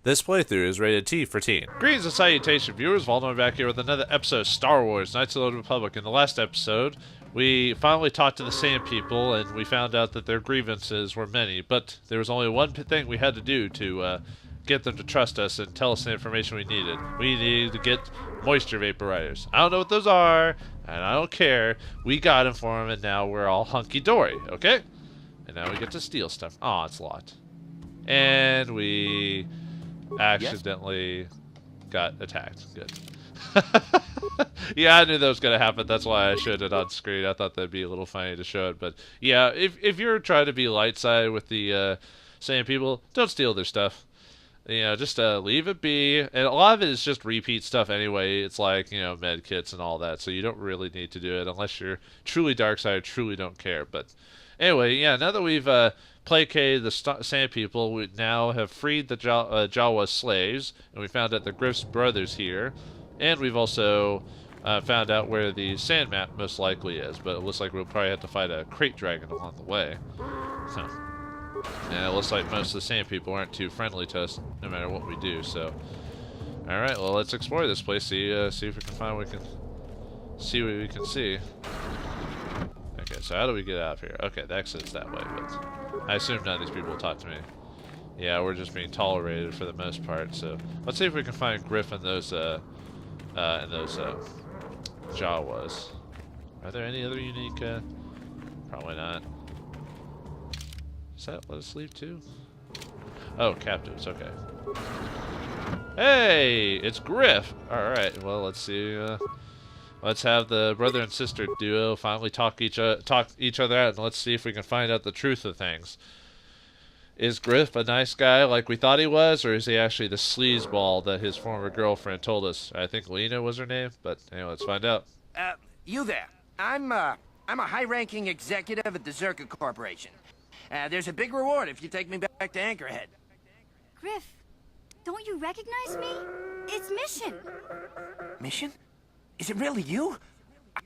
This playthrough is rated T for teen. Greetings and salutation, viewers. Vauldemare back here with another episode of Star Wars Knights of the Old Republic. In the last episode, we finally talked to the Sand People, and we found out that their grievances were many, but there was only one thing we had to do to get them to trust us and tell us the information we needed. We needed to get moisture vaporizers. I don't know what those are, and I don't care. We got them for them, and now we're all hunky-dory, okay? And now we get to steal stuff. Aw, it's locked. And we accidentally got attacked. Good. Yeah, I knew that was going to happen. That's why I showed it on screen. I thought that'd be a little funny to show it. But yeah, if you're trying to be light side with the Sand People, don't steal their stuff. You know, just leave it be. And a lot of it is just repeat stuff anyway. It's like, you know, med kits and all that. So you don't really need to do it unless you're truly dark side, truly don't care. But anyway, yeah, now that we've placated the Sand People, we now have freed the Jawa slaves, and we found out the Griff's brothers here, and we've also found out where the sand map most likely is, but it looks like we'll probably have to fight a crate dragon along the way. Huh. And it looks like most of the Sand People aren't too friendly to us, no matter what we do, so... Alright, well, let's explore this place, see if we can find what we can... see what we can see. Okay, so how do we get out of here? Okay, the exit's that way, but I assume none of these people will talk to me. Yeah, we're just being tolerated for the most part, so let's see if we can find Griff in those Jawas. Are there any other unique, probably not. Does that let us leave too? Oh, captives, okay. Hey, it's Griff! Alright, well, let's see, let's have the brother and sister duo finally talk each other out, and let's see if we can find out the truth of things. Is Griff a nice guy like we thought he was, or is he actually the sleazeball that his former girlfriend told us? I think Lena was her name, but anyway, let's find out. You there. I'm a high-ranking executive at the Zerka Corporation. There's a big reward if you take me back to Anchorhead. Griff, don't you recognize me? It's Mission. Mission? Is it really you?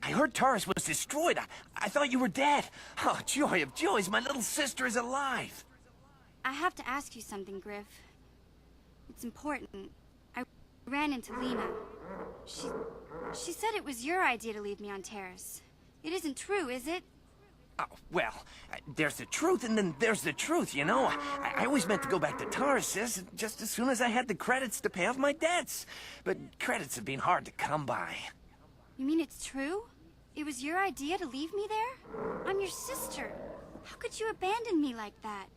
I heard Taurus was destroyed. I thought you were dead. Oh, joy of joys, my little sister is alive. I have to ask you something, Griff. It's important. I ran into Lena. She said it was your idea to leave me on Terrace. It isn't true, is it? Oh, well, there's the truth and then there's the truth, you know. I always meant to go back to Taurus just as soon as I had the credits to pay off my debts. But credits have been hard to come by. You mean it's true? It was your idea to leave me there? I'm your sister. How could you abandon me like that?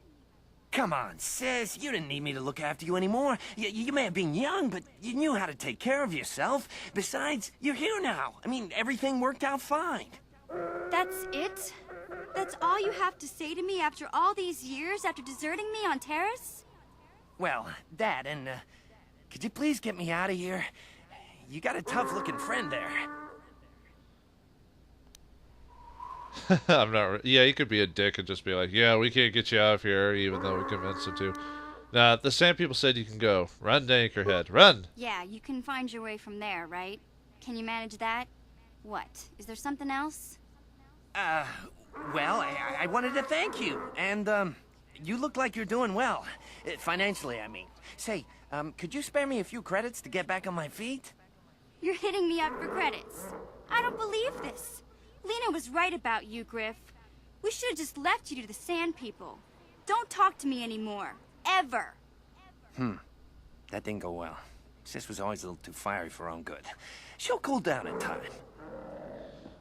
Come on, sis. You didn't need me to look after you anymore. You may have been young, but you knew how to take care of yourself. Besides, you're here now. I mean, everything worked out fine. That's it? That's all you have to say to me after all these years, after deserting me on Terrace? Well, that, and, could you please get me out of here? You got a tough-looking friend there. I'm not... Yeah, he could be a dick and just be like, yeah, we can't get you out of here, even though we convinced him to. Nah, the Sand People said you can go. Run to Anchorhead. Run! Yeah, you can find your way from there, right? Can you manage that? What? Is there something else? Well, I wanted to thank you, and, you look like you're doing well. Financially, I mean. Say, could you spare me a few credits to get back on my feet? You're hitting me up for credits. I don't believe this. Lena was right about you, Griff. We should have just left you to the Sand People. Don't talk to me anymore. Ever. That didn't go well. Sis was always a little too fiery for her own good. She'll cool down in time.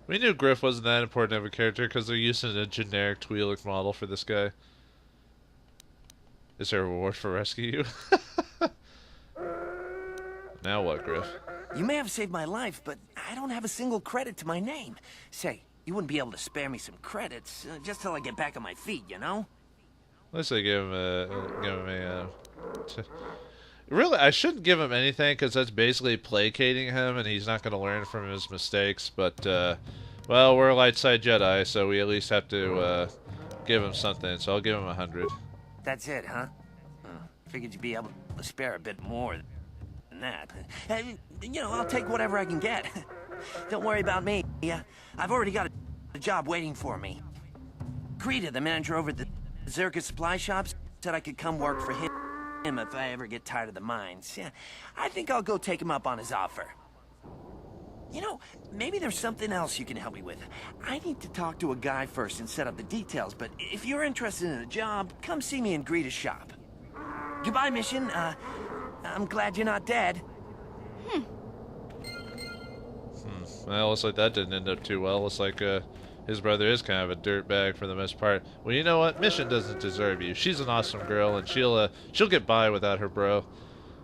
We knew Griff wasn't that important of a character because they're using a generic Twi'lek model for this guy. Is there a reward for rescue you? Now what, Griff? You may have saved my life, but I don't have a single credit to my name. Say, you wouldn't be able to spare me some credits, just till I get back on my feet, you know? Let's say give him really, I shouldn't give him anything because that's basically placating him, and he's not going to learn from his mistakes. But well, we're a light side Jedi, so we at least have to give him something. So I'll give him 100. That's it, huh? Figured you'd be able to spare a bit more than that. You know, I'll take whatever I can get. Don't worry about me. I've already got a job waiting for me. Krita, the manager over at the Zerka supply shops, said I could come work for him. if I ever get tired of the mines. Yeah, I think I'll go take him up on his offer. You know, maybe there's something else you can help me with. I need to talk to a guy first and set up the details, but if you're interested in a job, come see me in Greeta's shop. Goodbye, Mission. I'm glad you're not dead. Well, looks like that didn't end up too well. Looks like his brother is kind of a dirtbag for the most part. Well, you know what? Mission doesn't deserve you. She's an awesome girl, and she'll get by without her bro.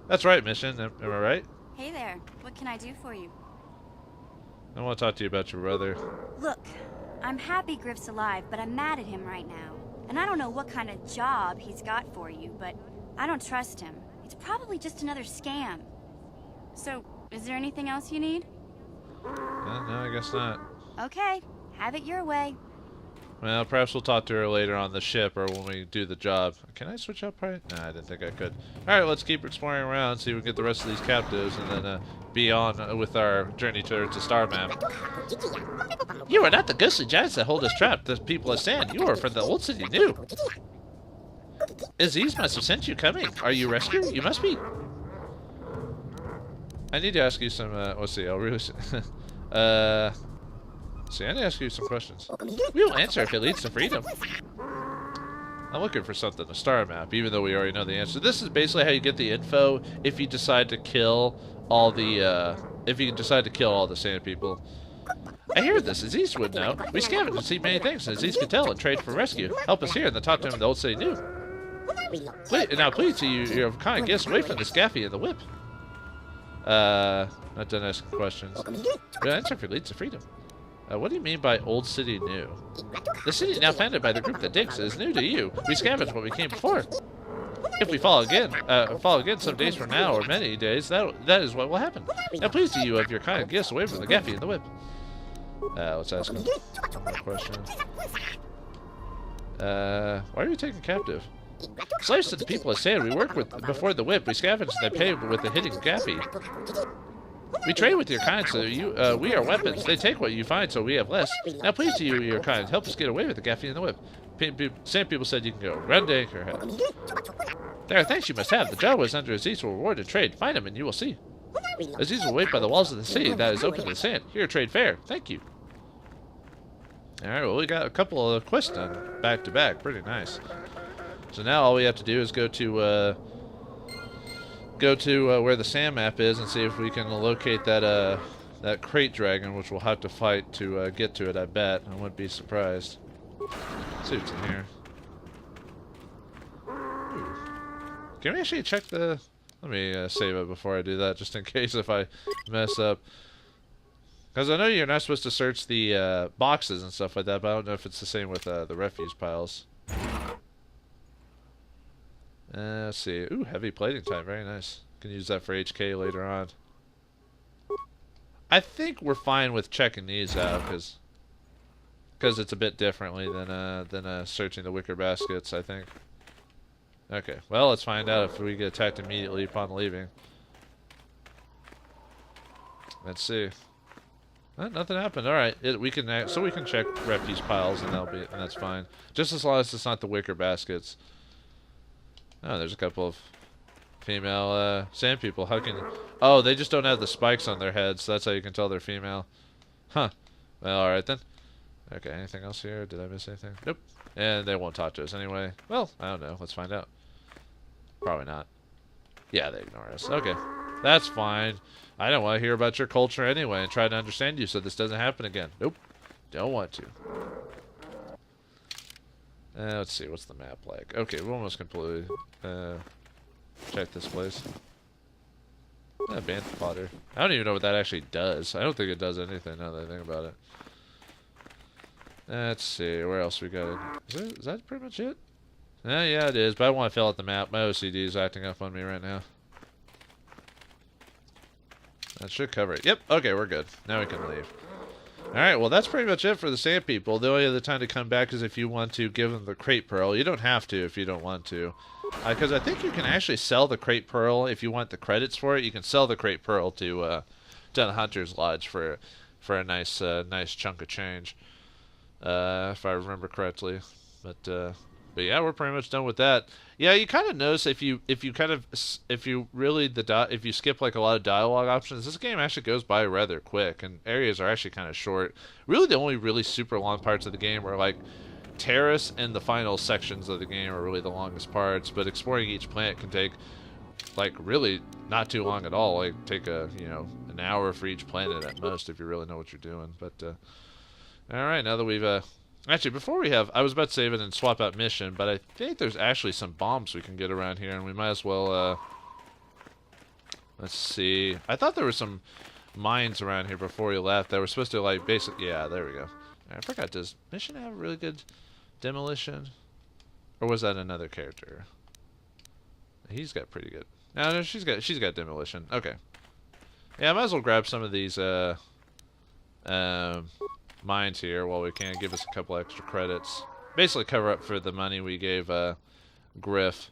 That's right, Mission. Am I right? Hey there. What can I do for you? I want to talk to you about your brother. Look, I'm happy Griff's alive, but I'm mad at him right now. And I don't know what kind of job he's got for you, but I don't trust him. It's probably just another scam. So, is there anything else you need? No, I guess not. Okay, have it your way. Well, perhaps we'll talk to her later on the ship or when we do the job. Can I switch up right? Nah, I didn't think I could. Alright, let's keep exploring around, see if we can get the rest of these captives, and then be on with our journey towards the star map. You are not the ghostly giants that hold us trapped, the people of sand. You are from the old city new. Aziz must have sent you coming. Are you rescued? You must be. I need to ask you some, let's see, I'll really... See, I need to ask you some questions. We will answer if it leads to freedom. I'm looking for something, a star map, even though we already know the answer. This is basically how you get the info if you decide to kill all the, sand people. I hear this. Aziz would know. We scavenged and see many things, and Aziz could tell and trade for rescue. Help us here, and then talk to him in the old city new. Wait, now please, you have kind of gifts away from the scaffy and the whip. Not done asking questions. The answer if it leads to freedom. What do you mean by old city new? The city now founded by the group that digs is new to you. We scavenged what we came before. If we fall again some days from now, or many days, that is what will happen. Now please do you have your kind of gifts away from the gaffy and the whip. Let's ask him one question. Why are you taken captive? Slaves to the people of sand we worked with before the whip. We scavenged and they paid with the hitting gaffy. We trade with your kind, so we are weapons. They take what you find, so we have less. Now please to you, your kind, help us get away with the gaffy and the whip. Sand people said you can go. Grande anchor head. There are thanks you must have. The job was under Aziz will reward and trade. Find him and you will see. Aziz will wait by the walls of the city that is open to the sand. Here, trade fair. Thank you. Alright, well we got a couple of quests done back to back. Pretty nice. So now all we have to do is go to where the sand map is and see if we can locate that that crate dragon, which we'll have to fight to get to it. I bet. I wouldn't be surprised. Let's see what's in here. Ooh. Can we actually check the? Let me save it before I do that, just in case if I mess up. Because I know you're not supposed to search the boxes and stuff like that, but I don't know if it's the same with the refuse piles. Let's see. Ooh, heavy plating time. Very nice. Can use that for HK later on. I think we're fine with checking these out because it's a bit differently than searching the wicker baskets, I think. Okay. Well, let's find out if we get attacked immediately upon leaving. Let's see. Nothing happened. All right. We can check refuse piles and that's fine. Just as long as it's not the wicker baskets. Oh, there's a couple of female sand people. How can... Oh, they just don't have the spikes on their heads. So that's how you can tell they're female. Huh. Well, alright then. Okay, anything else here? Did I miss anything? Nope. And they won't talk to us anyway. Well, I don't know. Let's find out. Probably not. Yeah, they ignore us. Okay. That's fine. I don't want to hear about your culture anyway and try to understand you so this doesn't happen again. Nope. Don't want to. Let's see, what's the map like? Okay, we almost completely check this place. Band fodder. I don't even know what that actually does. I don't think it does anything now that I think about it. Let's see, where else we got? Is that pretty much it? Yeah, it is, but I want to fill out the map. My OCD is acting up on me right now. That should cover it. Yep, okay, we're good. Now we can leave. Alright, well that's pretty much it for the sand people. The only other time to come back is if you want to give them the crate pearl. You don't have to if you don't want to. Because I think you can actually sell the crate pearl if you want the credits for it. You can sell the crate pearl to the Hunter's Lodge for a nice chunk of change. If I remember correctly. But yeah, we're pretty much done with that. Yeah, you kind of notice if you if you skip like a lot of dialogue options, this game actually goes by rather quick, and areas are actually kind of short. Really, the only really super long parts of the game are like Terrace and the final sections of the game are really the longest parts. But exploring each planet can take like really not too long at all. Like take an hour for each planet at most if you really know what you're doing. But all right, now that we've actually, before I was about to save it and swap out mission, but I think there's actually some bombs we can get around here, and we might as well, let's see. I thought there were some mines around here before we left that were supposed to, like, yeah, there we go. I forgot, does mission have really good demolition? Or was that another character? He's got pretty good. No, she's got demolition. Okay. Yeah, I might as well grab some of these, mines here while we can. Give us a couple extra credits. Basically cover up for the money we gave Griff.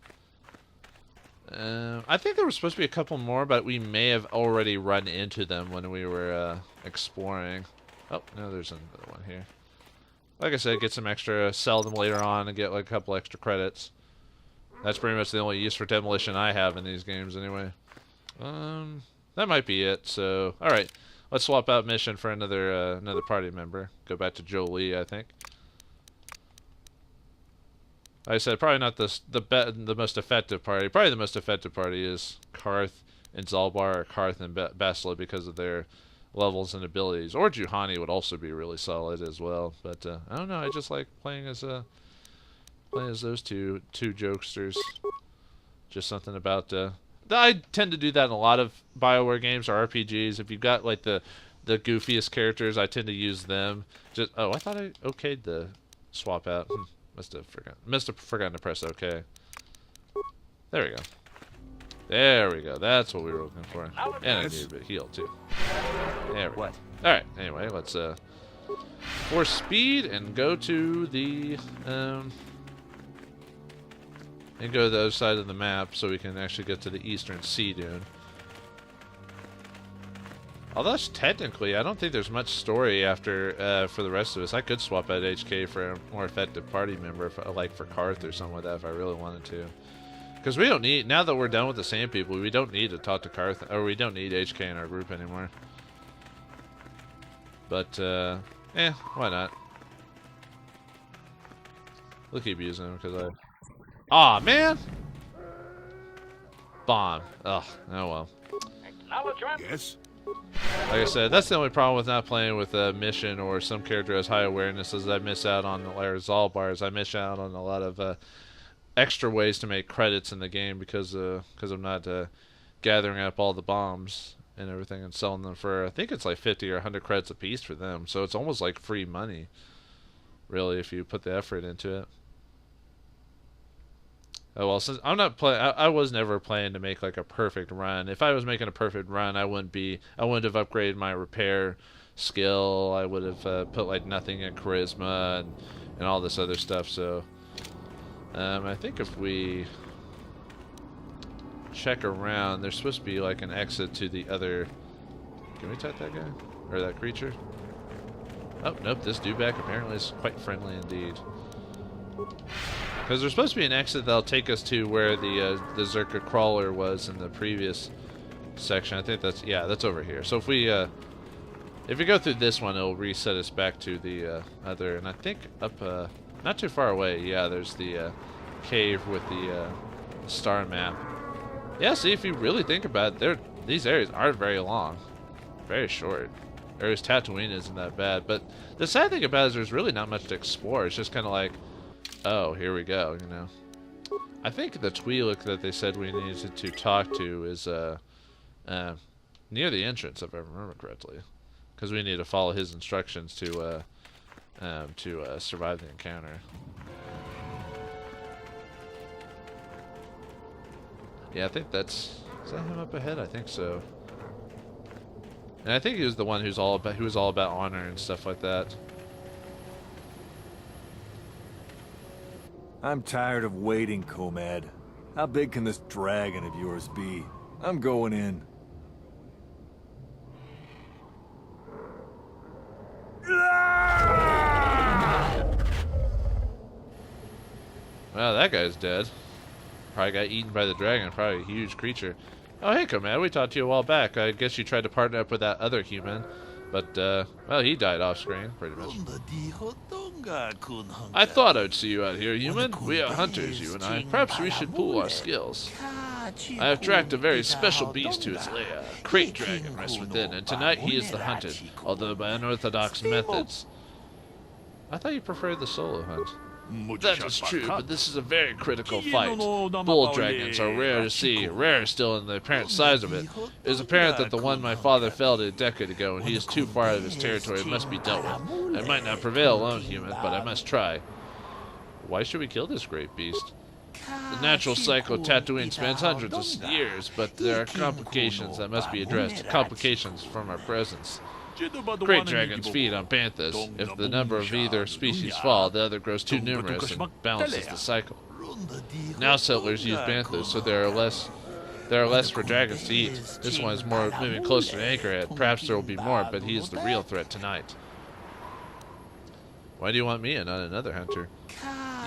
I think there was supposed to be a couple more, but we may have already run into them when we were exploring. Oh, no, there's another one here. Like I said, get some extra, sell them later on and get like a couple extra credits. That's pretty much the only use for demolition I have in these games anyway. That might be it, so alright. Let's swap out mission for another party member. Go back to Jolie, I think. Like I said, probably not the most effective party. Probably the most effective party is Karth and Zalbar, or Karth and Basila because of their levels and abilities. Or Juhani would also be really solid as well. But I don't know. I just like playing as those two jokesters. Just something about. I tend to do that in a lot of BioWare games or RPGs. If you've got like the goofiest characters, I tend to use them. Just I thought I okayed the swap out. Must have forgotten to press OK. There we go. There we go. That's what we were looking for. And I need a bit of heal too. There we go. All right. Anyway, let's force speed and go to the and go to the other side of the map so we can actually get to the eastern sea dune. Although technically, I don't think there's much story after for the rest of us. I could swap out HK for a more effective party member, like for Karth or something like that, if I really wanted to. Because we don't need, now that we're done with the sand people, we don't need to talk to Karth, or we don't need HK in our group anymore. But, why not? We'll keep using them because I... Aw, man! Bomb. Ugh, oh well. Yes? Like I said, that's the only problem with not playing with a mission or some character has high awareness is I miss out on, or Zalbars, I miss out on a lot of extra ways to make credits in the game because I'm not gathering up all the bombs and everything and selling them for, I think it's like 50 or 100 credits a piece for them. So it's almost like free money, really, if you put the effort into it. Oh well, since I'm not playing, I was never playing to make like a perfect run. If I was making a perfect run, I wouldn't have upgraded my repair skill. I would have put like nothing in charisma and all this other stuff. So I think if we check around, there's supposed to be like an exit to the other. Can we attack that guy or that creature? Oh nope, this dewback apparently is quite friendly indeed. Because there's supposed to be an exit that'll take us to where the Zerka crawler was in the previous section. I think that's over here. So if we go through this one, it'll reset us back to the other. And I think up not too far away, yeah, there's the cave with the star map. Yeah, see, if you really think about it, these areas aren't very long, very short. Areas Tatooine isn't that bad, but the sad thing about it is there's really not much to explore. It's just kind of like, oh, here we go, you know. I think the Twi'lek that they said we needed to talk to is near the entrance, if I remember correctly, because we need to follow his instructions to survive the encounter. Yeah, I think is that him up ahead? I think so. And I think he was the one who was all about honor and stuff like that. I'm tired of waiting, Comad. How big can this dragon of yours be? I'm going in. Well, that guy's dead. Probably got eaten by the dragon. Probably a huge creature. Oh, hey, Command. We talked to you a while back. I guess you tried to partner up with that other human. But, well, he died off screen, pretty much. I thought I'd see you out here, human. We are hunters, you and I. Perhaps we should pool our skills. I have tracked a very special beast to its lair. A crate dragon rests within, and tonight he is the hunted, although by unorthodox methods. I thought you preferred the solo hunt. That is true, but this is a very critical fight. Bull dragons are rare to see, rarer still in the apparent size of it. It is apparent that the one my father felled a decade ago, and he is too far out of his territory, must be dealt with. I might not prevail alone, human, but I must try. Why should we kill this great beast? The natural cycle of Tatooine spans hundreds of years, but there are complications that must be addressed. Complications from our presence. Great dragons feed on banthas. If the number of either species fall, the other grows too numerous and balances the cycle. Now settlers use banthas, so there are less for dragons to eat. This one is more moving closer to Anchorhead. Perhaps there will be more, but he is the real threat tonight. Why do you want me and not another hunter?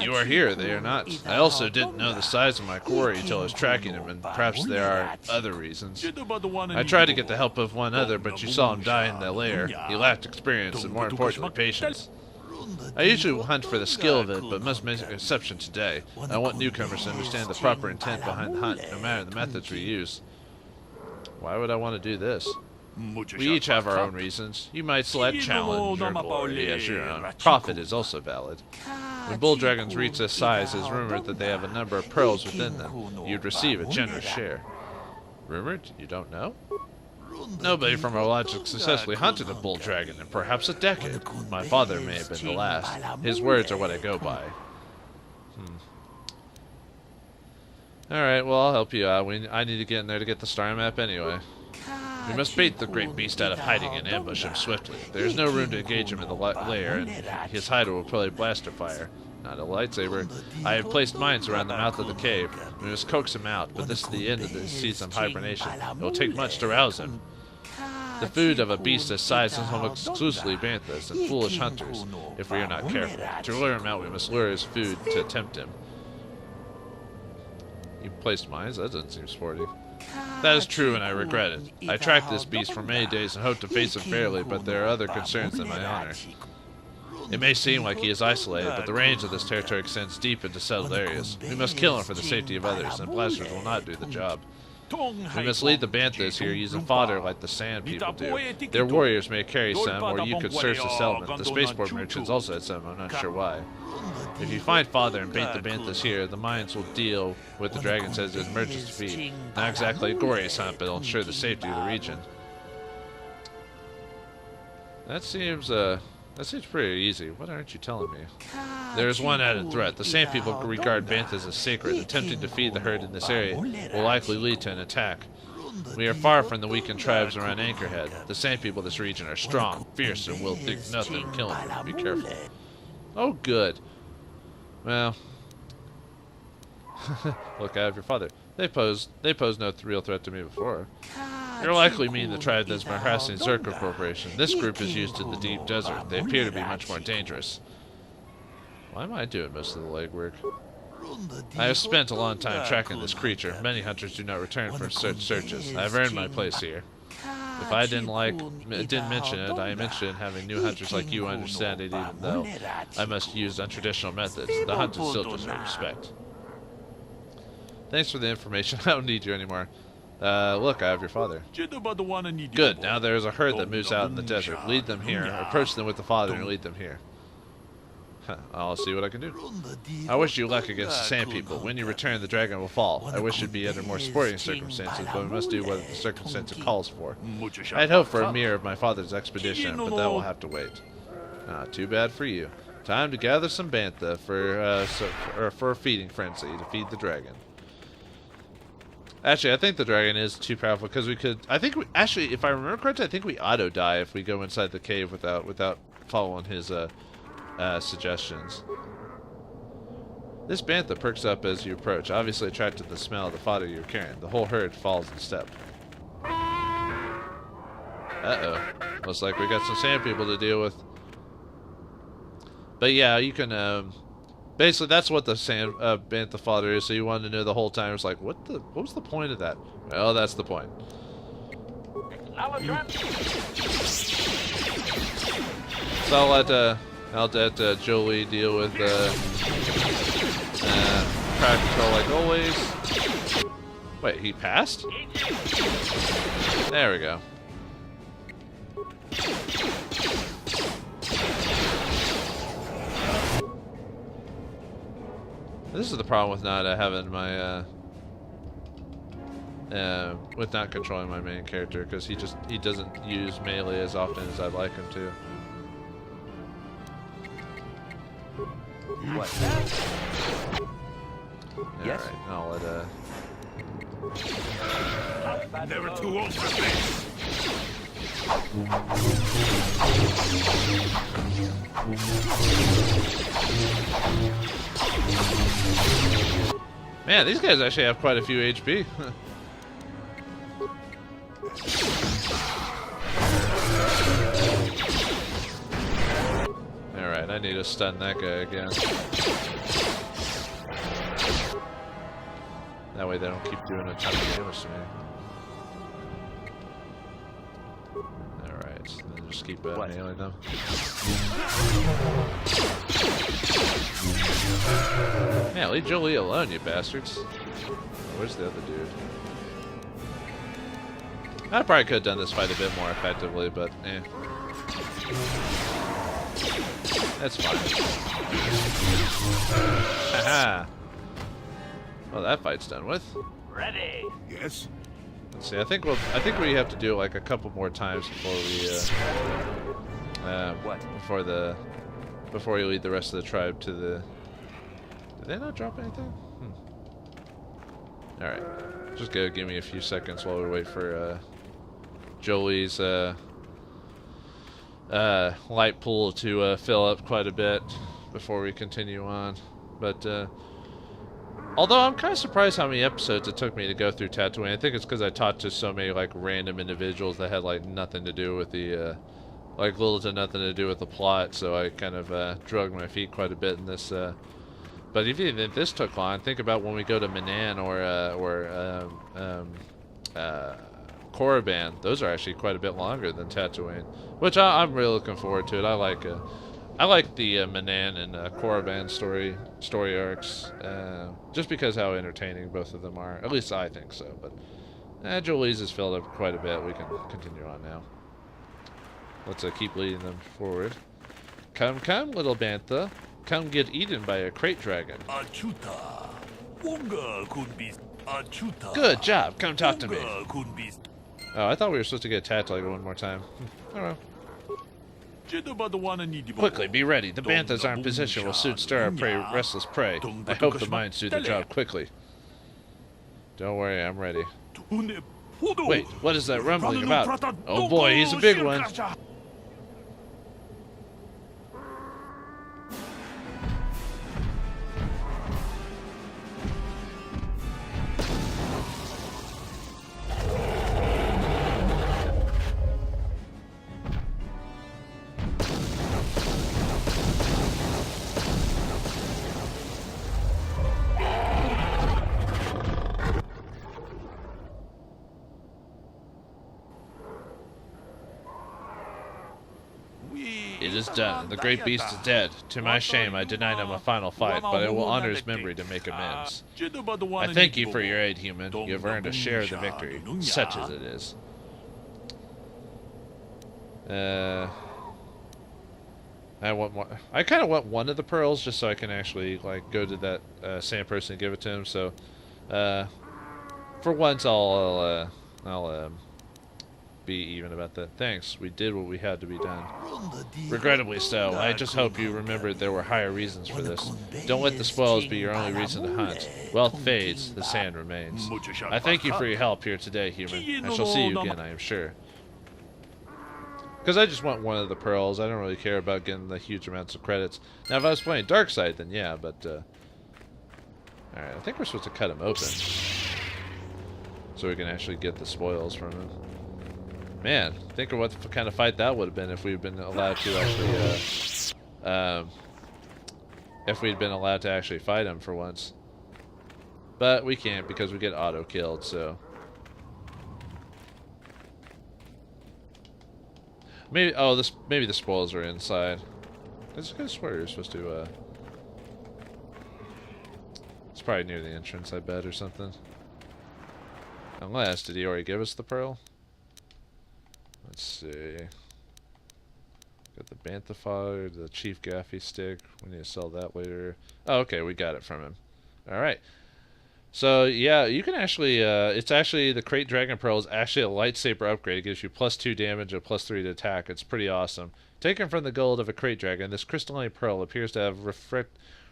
You are here, they are not. I also didn't know the size of my quarry until I was tracking him, and perhaps there are other reasons. I tried to get the help of one other, but you saw him die in the lair. He lacked experience and, more importantly, patience. I usually hunt for the skill of it, but must make an exception today. I want newcomers to understand the proper intent behind the hunt, no matter the methods we use. Why would I want to do this? We each have our own reasons. You might select challenge or glory as your own. Profit is also valid. When bull dragons reach this size, it is rumored that they have a number of pearls within them. You'd receive a generous share. Rumored? You don't know? Nobody from our lodge has successfully hunted a bull dragon in perhaps a decade. My father may have been the last. His words are what I go by. Alright, well, I'll help you out. I need to get in there to get the star map anyway. We must bait the great beast out of hiding and ambush him swiftly. There is no room to engage him in the lair, and his hideout will probably blaster fire. Not a lightsaber. I have placed mines around the mouth of the cave. We must coax him out, but this is the end of the season of hibernation. It will take much to rouse him. The food of a beast this size is almost exclusively banthas and foolish hunters, if we are not careful. To lure him out, we must lure his food to tempt him. You placed mines? That doesn't seem sporty. That is true, and I regret it. I tracked this beast for many days and hoped to face him fairly, but there are other concerns than my honor. It may seem like he is isolated, but the range of this territory extends deep into settled areas. We must kill him for the safety of others, and blasters will not do the job. We must lead the banthas here using fodder like the sand people do. Their warriors may carry some, or you could search the settlement. The spaceport merchants also had some, I'm not sure why. If you find fodder and bait the banthas here, the mines will deal with the dragons as an emergency feat. Not exactly a glorious hunt, but it'll ensure the safety of the region. That seems pretty easy. What aren't you telling me? There is one added threat. The sand people regard banthas as sacred. Attempting to feed the herd in this area will likely lead to an attack. We are far from the weakened tribes around Anchorhead. The sand people of this region are strong, fierce, and will think nothing of killing them. Be careful. Oh, good. Well, look, I have your father. They pose no real threat to me before. You're likely meaning the tribe that's been harassing Zerka Corporation. This group is used to the deep desert. They appear to be much more dangerous. Why am I doing most of the legwork? I have spent a long time tracking this creature. Many hunters do not return from such searches. I have earned my place here. If I didn't mention it, I am interested in having new hunters like you understand it, even though I must use untraditional methods. The hunters still deserve respect. Thanks for the information. I don't need you anymore. Look, I have your father. Good. Now there is a herd that moves out in the desert. Lead them here. Approach them with the father and lead them here. I'll see what I can do. I wish you luck against the sand people. When you return, the dragon will fall. I wish it'd be under more sporting circumstances, but we must do what the circumstance calls for. I'd hoped for a mirror of my father's expedition, but that will have to wait. Too bad for you. Time to gather some bantha for a feeding frenzy to feed the dragon. Actually, I think the dragon is too powerful because we could. Actually, if I remember correctly, I think we auto die if we go inside the cave without following his suggestions. This bantha perks up as you approach, obviously attracted to the smell of the fodder you're carrying. The whole herd falls in step. Uh-oh. Looks like we got some sand people to deal with. But yeah, you can Basically, that's what the Bantha fodder is. So you wanted to know the whole time. It was like, what was the point of that? Well, that's the point. So I'll let Jolie deal with crowd control like always. Wait, he passed? There we go. This is the problem with not having my with not controlling my main character, because he doesn't use melee as often as I'd like him to. What? Yes. All right, I'll let Never too old for this. Man, these guys actually have quite a few HP. Alright, I need to stun that guy again. That way they don't keep doing a ton of damage to me. Alright, then just keep nailing them. Man, leave Jolie alone, you bastards. Where's the other dude? I probably could have done this fight a bit more effectively, but eh. That's fine. Haha. Well, that fight's done with. Ready. Yes. Let's see. I think we have to do it like a couple more times before we before you lead the rest of the tribe to the. Did they not drop anything? All right. Just give me a few seconds while we wait for Jolie's light pool to fill up quite a bit before we continue on. But although I'm kind of surprised how many episodes it took me to go through Tatooine. I think it's because I talked to so many like random individuals that had like nothing to do with the like little to nothing to do with the plot. So I kind of dragged my feet quite a bit in this. But even if this took long, think about when we go to Manan or Korriban. Those are actually quite a bit longer than Tatooine, which I'm really looking forward to it. I like the Manan and Korriban story arcs, just because how entertaining both of them are. At least I think so. But Jolie's is filled up quite a bit. We can continue on now. Let's keep leading them forward. Come, little Bantha. Come get eaten by a crate dragon. Good job. Come talk to me. Oh, I thought we were supposed to get attacked like one more time. I don't know. Quickly, be ready. The Banthas are in position. Will soon stir our restless prey. I hope the mines do the job quickly. Don't worry, I'm ready. Wait, what is that rumbling about? Oh boy, he's a big one. It is done. The great beast is dead. To my shame, I denied him a final fight, but I will honor his memory to make amends. I thank you for your aid, human. You have earned a share of the victory, such as it is. I want more. I kind of want one of the pearls just so I can actually like go to that same person and give it to him. So, for once, I'll be even about that. Thanks. We did what we had to be done. Regrettably so. I just hope you remembered there were higher reasons for this. Don't let the spoils be your only reason to hunt. Wealth fades, the sand remains. I thank you for your help here today, human. I shall see you again, I am sure. Because I just want one of the pearls. I don't really care about getting the huge amounts of credits. Now, if I was playing Darkseid, then yeah, but... Alright, I think we're supposed to cut him open. So we can actually get the spoils from him. Man, think of what kind of fight that would have been if we'd been allowed to actually if we'd been allowed to actually fight him for once. But we can't because we get auto-killed, so... Maybe, oh, maybe the spoils are inside. I swear you're supposed to, It's probably near the entrance, I bet, or something. Unless, did he already give us the pearl? Let's see. Got the Bantha fodder, the Chief Gaffy stick. We need to sell that later. Oh, okay, we got it from him. Alright. So, yeah, you can actually, it's actually, the Crate Dragon Pearl is actually a lightsaber upgrade. It gives you +2 damage and +3 to attack. It's pretty awesome. Taken from the gold of a Crate Dragon, this crystalline pearl appears to have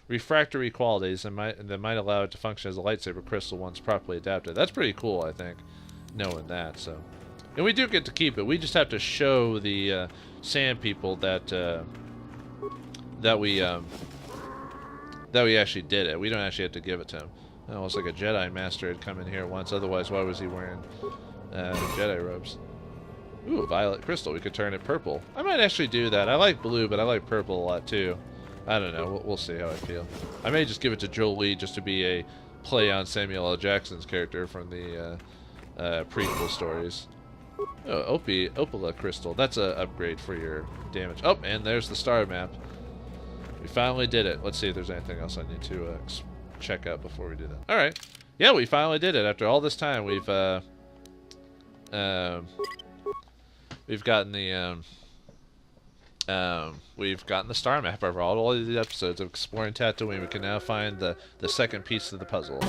refractory qualities that might allow it to function as a lightsaber crystal once properly adapted. That's pretty cool, I think, knowing that. So, and we do get to keep it. We just have to show the sand people that that we actually did it. We don't actually have to give it to him. Almost like a Jedi Master had come in here once. Otherwise, why was he wearing Jedi robes? Ooh, violet crystal. We could turn it purple. I might actually do that. I like blue, but I like purple a lot too. I don't know. We'll see how I feel. I may just give it to Jolie just to be a play on Samuel L. Jackson's character from the prequel stories. Oh, Opala crystal. That's a upgrade for your damage. Oh, and there's the star map. We finally did it. Let's see if there's anything else I need to check out before we do that. All right. Yeah, we finally did it. After all this time, we've gotten the star map over all of the episodes of exploring Tatooine. We can now find the second piece of the puzzle.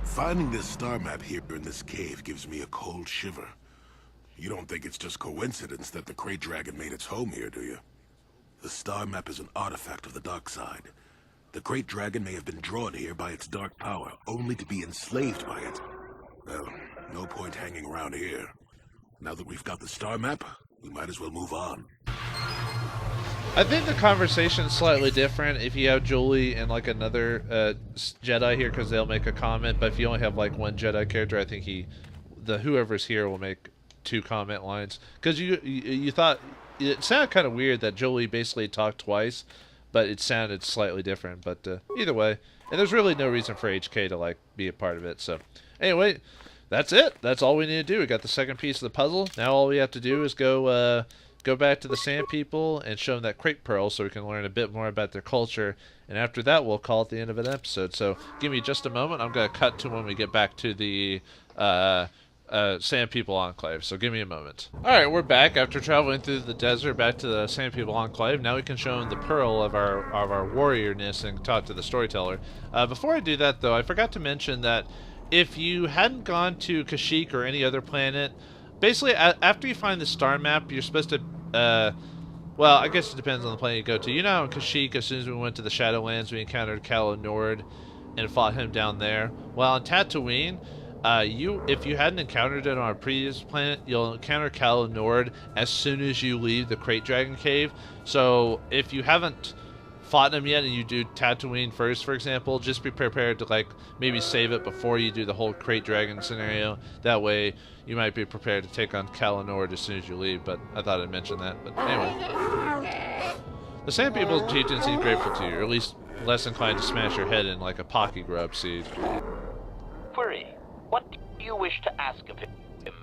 Finding this star map here in this cave gives me a cold shiver. You don't think it's just coincidence that the Crate Dragon made its home here, do you? The star map is an artifact of the dark side. The Crate Dragon may have been drawn here by its dark power, only to be enslaved by it. Well, no point hanging around here. Now that we've got the star map, we might as well move on. I think the conversation's slightly different if you have Jolie and like another Jedi here, because they'll make a comment. But if you only have like one Jedi character, I think whoever's here will make 2 comment lines. Because you thought it sounded kind of weird that Jolie basically talked twice, but it sounded slightly different. But either way, and there's really no reason for HK to like be a part of it. So anyway, that's it. That's all we need to do. We got the second piece of the puzzle. Now all we have to do is go back to the Sand People and show them that Crate Pearl so we can learn a bit more about their culture. And after that, we'll call it the end of an episode. So give me just a moment. I'm going to cut to when we get back to the Sand People Enclave. So give me a moment. Alright, we're back after traveling through the desert back to the Sand People Enclave. Now we can show them the pearl of our warriorness and talk to the storyteller. Before I do that, though, I forgot to mention that if you hadn't gone to Kashyyyk or any other planet, basically, after you find the star map, you're supposed to, well, I guess it depends on the planet you go to. You know, in Kashyyyk, as soon as we went to the Shadowlands, we encountered Calo Nord and fought him down there. Well, on Tatooine, if you hadn't encountered it on a previous planet, you'll encounter Calo Nord as soon as you leave the Crate Dragon Cave. So, if you haven't fought him yet and you do Tatooine first, for example, just be prepared to like maybe save it before you do the whole Crate Dragon scenario. That way you might be prepared to take on Calo Nord as soon as you leave. But I thought I'd mention that. But anyway, the Sand People Chieftain seem grateful to you, or at least less inclined to smash your head in like a pocky grub seed. Query: what do you wish to ask of him,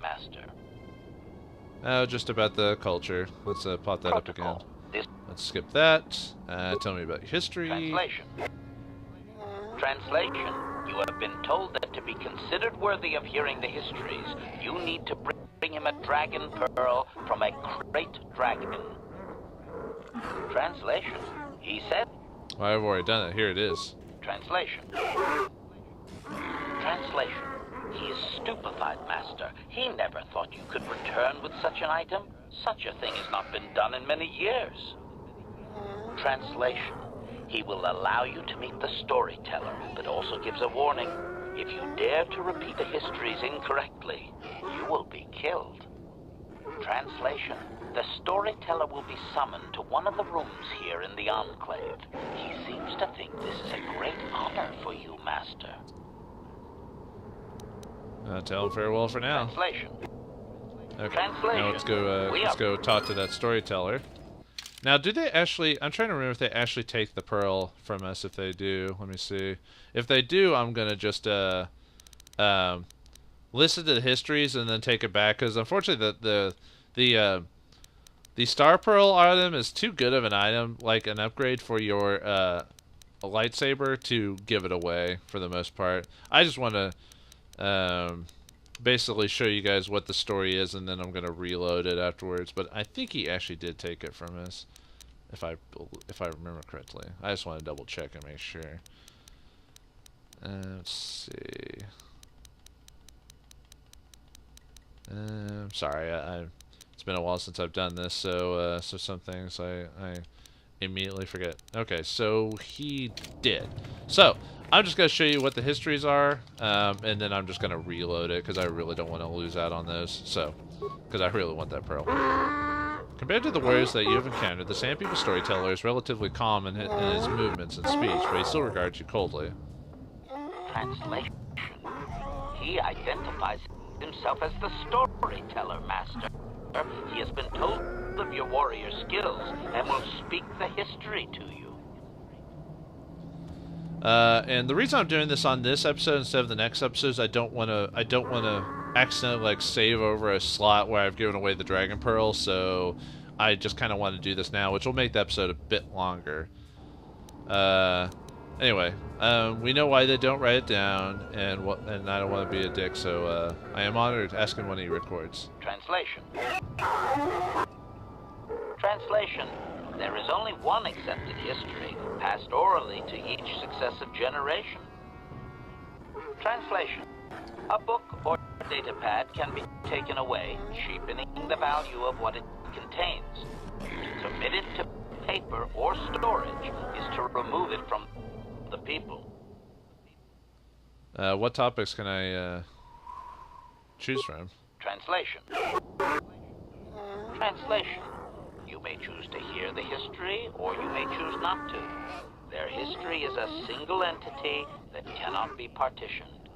Master? Oh, just about the culture. Let's pop that up again. Let's skip that. Tell me about your history. Translation. You have been told that to be considered worthy of hearing the histories, you need to bring him a dragon pearl from a Crate Dragon. Translation. He said... Well, I've already done it. Here it is. Translation. Translation. He is stupefied, Master. He never thought you could return with such an item. Such a thing has not been done in many years. Translation. He will allow you to meet the storyteller, but also gives a warning. If you dare to repeat the histories incorrectly, you will be killed. Translation. The storyteller will be summoned to one of the rooms here in the Enclave. He seems to think this is a great honor for you, Master. Tell him farewell for now. Translation. Okay. Translation. Now let's go talk to that storyteller. Now, do they actually... I'm trying to remember if they actually take the pearl from us. If they do, let me see. If they do, I'm going to just listen to the histories and then take it back. Because unfortunately, the Star Pearl item is too good of an item, like an upgrade for your lightsaber, to give it away for the most part. I just want to basically show you guys what the story is, and then I'm going to reload it afterwards. But I think he actually did take it from us, if I remember correctly. I just want to double check and make sure. Let's see. Sorry, it's been a while since I've done this, so some things I immediately forget. Okay, so he did. So I'm just going to show you what the histories are, and then I'm just going to reload it because I really don't want to lose out on those. So, because I really want that pearl. Compared to the warriors that you have encountered, the Sand People storyteller is relatively calm in his movements and speech, but he still regards you coldly. Translation. He identifies himself as the storyteller, Master. He has been told of your warrior skills and will speak the history to you. And the reason I'm doing this on this episode instead of the next episode is I don't want to accidentally like save over a slot where I've given away the Dragon Pearl, so I just kind of want to do this now, which will make the episode a bit longer. Anyway, we know why they don't write it down, and I don't want to be a dick, so I am honored asking when he records. Translation. Translation. There is only one accepted history, passed orally to each successive generation. Translation. A book or datapad can be taken away, cheapening the value of what it contains. To commit it to paper or storage is to remove it from the people. What topics can I choose from? Translation. Translation. You may choose to hear the history, or you may choose not to. Their history is a single entity that cannot be partitioned.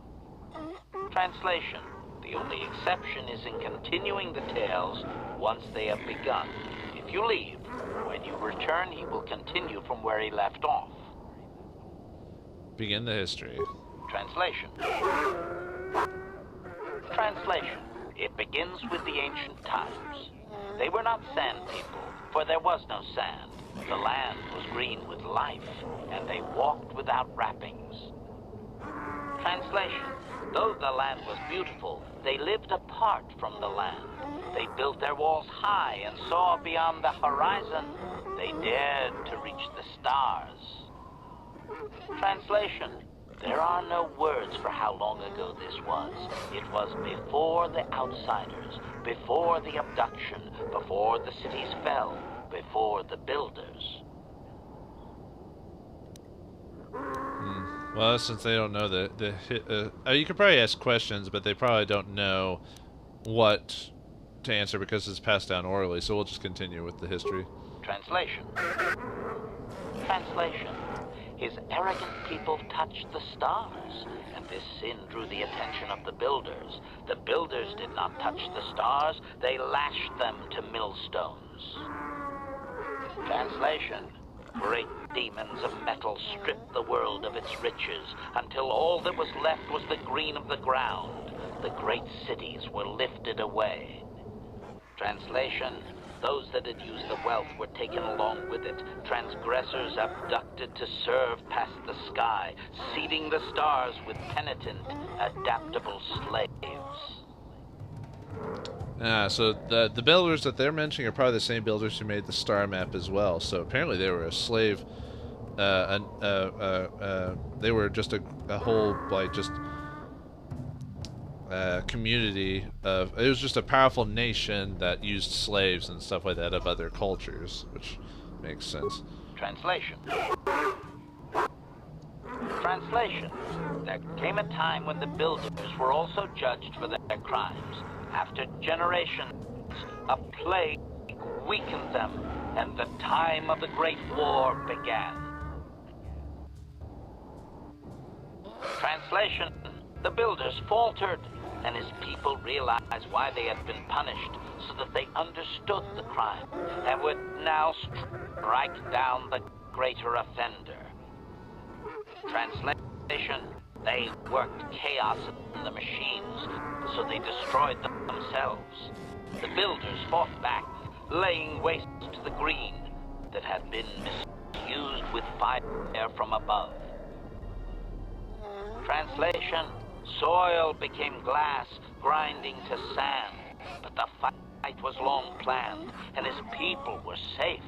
Translation. The only exception is in continuing the tales once they have begun. If you leave, when you return, he will continue from where he left off. Begin the history. Translation. Translation. It begins with the ancient times. They were not sand people, for there was no sand. The land was green with life, and they walked without wrappings. Translation. Though the land was beautiful, they lived apart from the land. They built their walls high and saw beyond the horizon. They dared to reach the stars. Translation. There are no words for how long ago this was. It was before the outsiders, before the abduction, before the cities fell, before the builders. Well, since they don't know you could probably ask questions, but they probably don't know what to answer because it's passed down orally, so we'll just continue with the history. Translation. Translation. His arrogant people touched the stars, and this sin drew the attention of the builders. The builders did not touch the stars, they lashed them to millstones. Translation. Great demons of metal stripped the world of its riches, until all that was left was the green of the ground. The great cities were lifted away. Translation. Those that had used the wealth were taken along with it. Transgressors abducted to serve past the sky, seeding the stars with penitent, adaptable slaves. So the builders that they're mentioning are probably the same builders who made the star map as well. So apparently they were a slave. They were just a whole community of. It was just a powerful nation that used slaves and stuff like that of other cultures, which makes sense. Translation. Translation. There came a time when the builders were also judged for their crimes. After generations, A plague weakened them, and the time of the Great War began. Translation: the builders faltered, and his people realized why they had been punished, so that they understood the crime, and would now strike down the greater offender. Translation: they worked chaos in the machines, so they destroyed them themselves. The builders fought back, laying waste to the green that had been misused with fire from above. Translation: soil became glass, grinding to sand, but the fight was long planned, and his people were safe,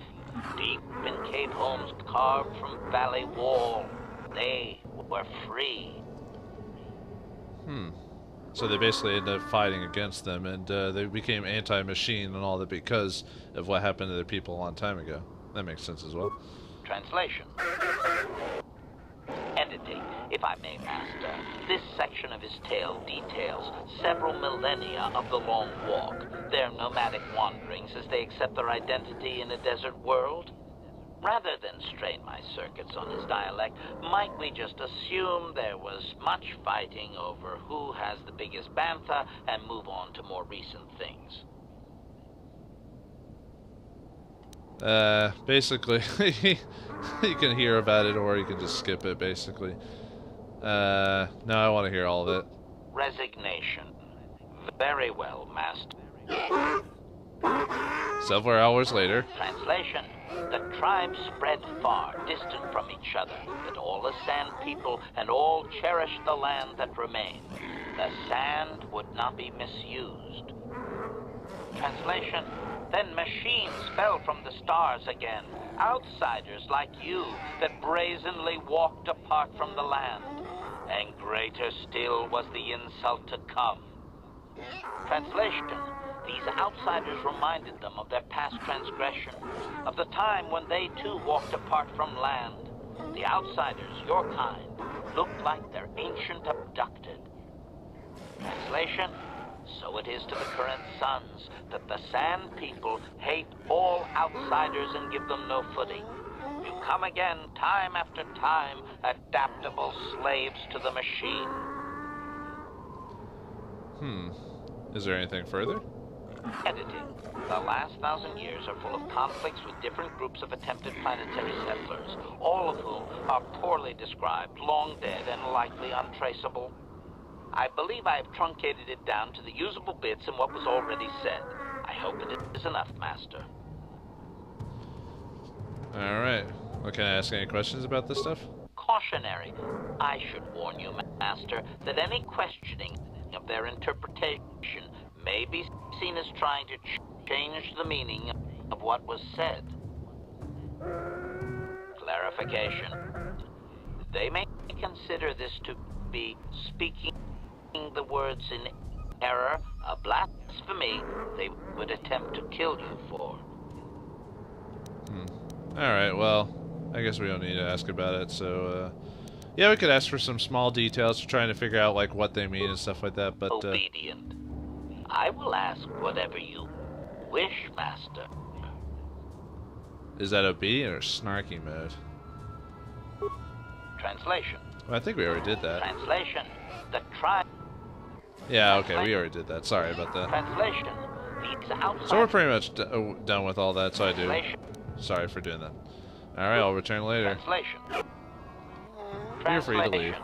deep in cave homes carved from valley wall. They were free. So they basically ended up fighting against them, and they became anti-machine and all that because of what happened to their people a long time ago. That makes sense as well. Translation. Editing, if I may, Master. This section of his tale details several millennia of the Long Walk, their nomadic wanderings as they accept their identity in a desert world. Rather than strain my circuits on his dialect, might we just assume there was much fighting over who has the biggest bantha and move on to more recent things? Basically, you can hear about it or you can just skip it, basically. No, I want to hear all of it. Resignation. Very well, Master. Several hours later. Translation. The tribes spread far, distant from each other, but all as sand people, and all cherished the land that remained. The sand would not be misused. Translation. Then machines fell from the stars again, outsiders like you that brazenly walked apart from the land. And greater still was the insult to come. Translation. These outsiders reminded them of their past transgression, of the time when they too walked apart from land. The outsiders, your kind, looked like their ancient abducted. Translation: so it is to the current sons that the Sand People hate all outsiders and give them no footing. You come again, time after time, adaptable slaves to the machine. Is there anything further? Editing. The last 1,000 years are full of conflicts with different groups of attempted planetary settlers, all of whom are poorly described, long dead, and likely untraceable. I believe I have truncated it down to the usable bits in what was already said. I hope it is enough, Master. Alright. Well, can I ask any questions about this stuff? Cautionary. I should warn you, Master, that any questioning of their interpretation may be seen as trying to change the meaning of what was said. Clarification. They may consider this to be speaking the words in error, a blasphemy they would attempt to kill you for. Alright, well, I guess we don't need to ask about it, so, yeah, we could ask for some small details for trying to figure out, like, what they mean and stuff like that, but, Obedient. I will ask whatever you wish, Master. Is that obedient or snarky mode? Translation. Well, I think we already did that. Translation. The tribe. Yeah, okay, we already did that. Sorry about that. Translation. These outsiders. So we're pretty much done with all that, so I do. Translation. Sorry for doing that. Alright, I'll return later. Translation. Feel free to leave.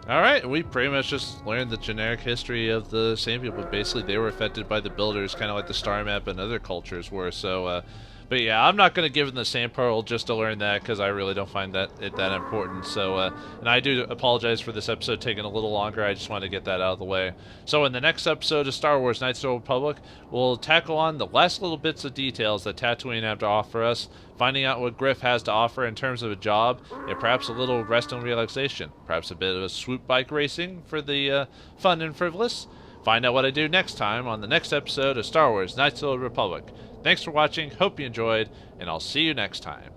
Alright, we pretty much just learned the generic history of the Sand People. Basically, they were affected by the Builders, kind of like the Star Map and other cultures were, so, but yeah, I'm not going to give them the Sand Pearl just to learn that, because I really don't find that important, so, and I do apologize for this episode taking a little longer. I just wanted to get that out of the way. So in the next episode of Star Wars Knights of the Republic, we'll tackle on the last little bits of details that Tatooine have to offer us, finding out what Griff has to offer in terms of a job, and perhaps a little rest and relaxation, perhaps a bit of a swoop bike racing for the fun and frivolous. Find out what I do next time on the next episode of Star Wars Knights of the Republic. Thanks for watching, hope you enjoyed, and I'll see you next time.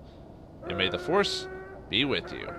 And may the Force be with you.